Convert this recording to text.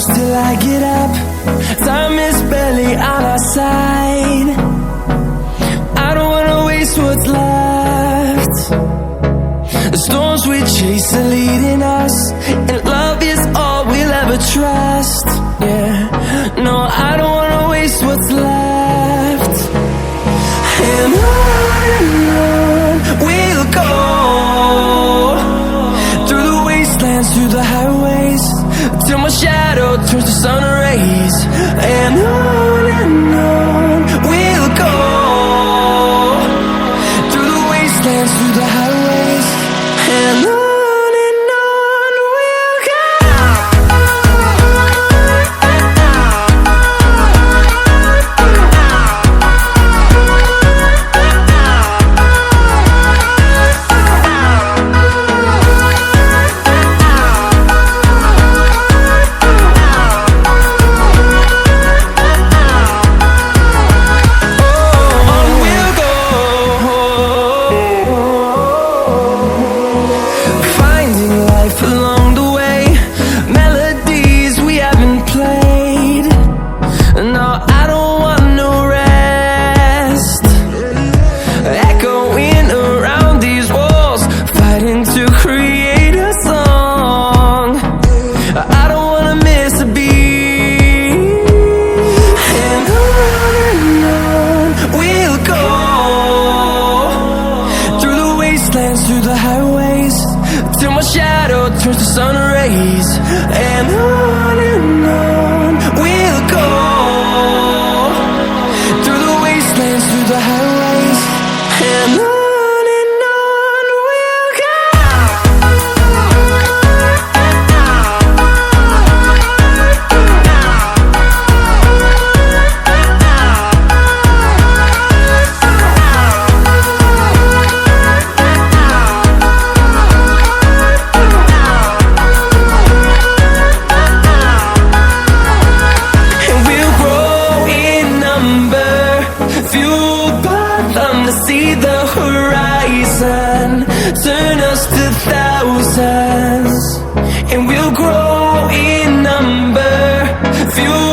push till I get up. Time is barely on our side. I don't wanna waste what's left. The storms we chase are leading us, and love is all we'll ever trust. Yeah, no, I don't wanna waste what's left. And on we'll go, through the wastelands, through the highways, till my shadow turns to sun rays. And on we'll go, through the wastelands, through the highways, and on we'll go. Through the highways, till my shadow turns to sun rays. And on we'll go, through the wastelands, through the highways, and on we'll go. See the horizon, turn us to thousands, and we'll grow in number, fuel